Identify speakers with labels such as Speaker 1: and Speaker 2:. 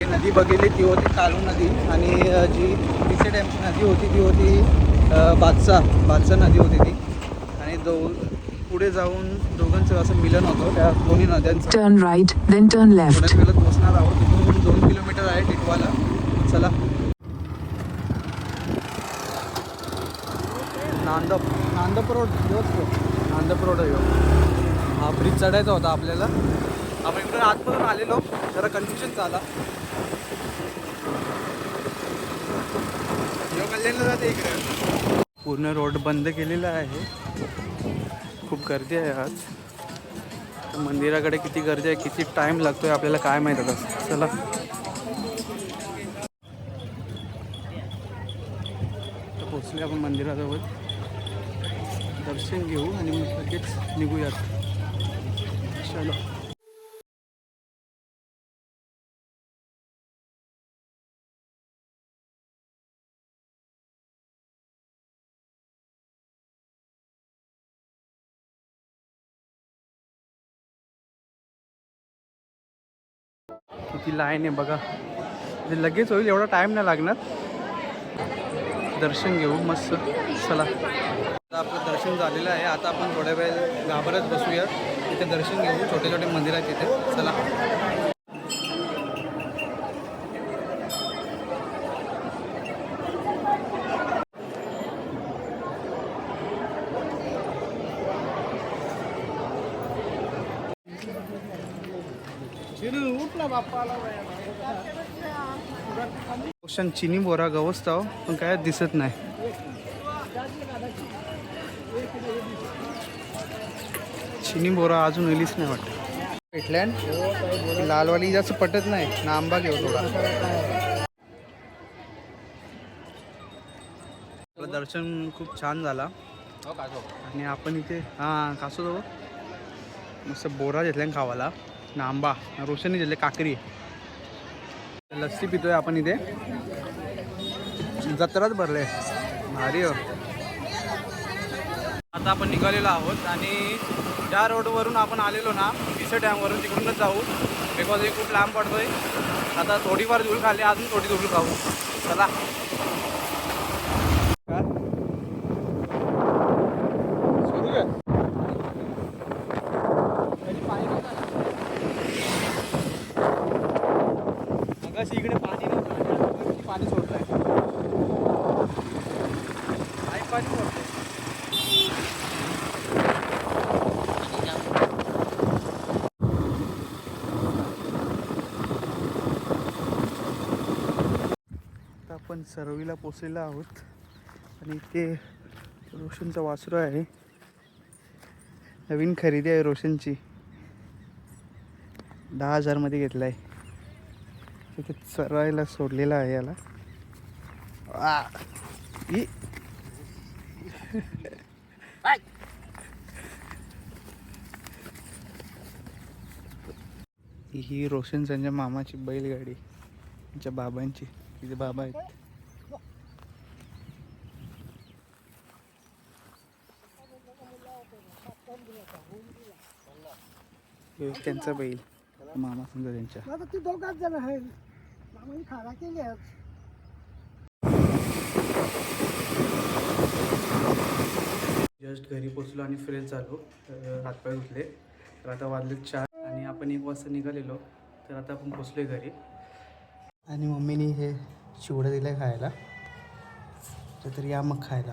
Speaker 1: नदी बघितली ती होती कालू नदी आणि जी तिथे डॅम नदी होती ती होती बादशाह नदी होती ती आणि पुढे जाऊन दोघांचं असं मिलन होतं त्या दोन्ही नद्यांचं.
Speaker 2: Turn right then turn left.
Speaker 1: थोड्याच वेळात पोहोचणार आहोत. तिथून 2 किलोमीटर आहे टिटवाला. चला. नांदप रोड नांदप रोड आहे. हा ब्रिज चढायचा होता आपल्याला. आपण इकडून आतमधून आलेलो, जरा कन्फ्युजन झाला. कल्याणला जाते इकडे. पूर्ण रोड बंद केलेला आहे. खूप गर्दी आहे आज. मंदिराकडे किती गर्दी आहे, किती टाइम लागतोय आपल्याला काय माहीत आता. चला पोचले आपण मंदिराजवळ. दर्शन घेऊ आणि मग लगेच निघूयात. चलो. किती लाईन आहे बघा. म्हणजे लगेच होईल, एवढा टाईम नाही लागणार. दर्शन घेऊ मस्त. चला. आता आपलं दर्शन झालेलं आहे. आता आपण थोड्या वेळ गाभाऱ्यात बसूया. तिथे दर्शन घेऊ. छोटे छोटे मंदिर आहेत तिथे. चला. चिनी बोरा गवसताव पण काय दिसत नाही. चिनी बोरा अजून इलीच नाही वाटत. भेटल्यान लालवाली जास्त पटत नाही ना. आंबा घेऊ थोडा. आपलं दर्शन खूप छान झाला आणि आपण इथे कासो जाऊ मस्त बोरा घेतल्यान खावाला ना. आंबा रोशनी घेतले. काकरी लस्सी पितोय आपण इथे. जत्राच भरले भारी हो. आता आपण निघालेलो आहोत आणि ज्या रोडवरून आपण आलेलो ना पिसे डॅमवरून तिकडूनच जाऊ. बिकॉज हे खूप लांब पडतोय. आता थोडीफार धूळ खाली, अजून थोडी धूळ खाऊ. चला. इकडे पाणी नव्हतं, पाणी सोडत आहे. पाणी सोडतंय. आता आपण सरवीला पोचलेलो आहोत आणि ते रोशनचा वासरू आहे. नवीन खरेदी आहे रोशनची. 10,000 मध्ये घेतला आहे. तिथे चरायला सोडलेला आहे याला. ही रोशन संजय मामाची बैलगाडी. त्यांच्या बाबांची. तिथे बाबा आहेत. त्यांचा बैल मामा समजा त्यांच्या.
Speaker 3: आता ती दोघाच जण आहेत. मामाने खारा केली आज.
Speaker 1: जस्ट घरी पोचलो आणि फ्रेश झालो. हातपाय धुतले. तर आता वाजले 4 आणि आपण 1 वाजता निघालेलो. तर आता आपण पोचलोय घरी आणि मम्मीने हे चिवडं दिलं खायला. तर या मग खायला.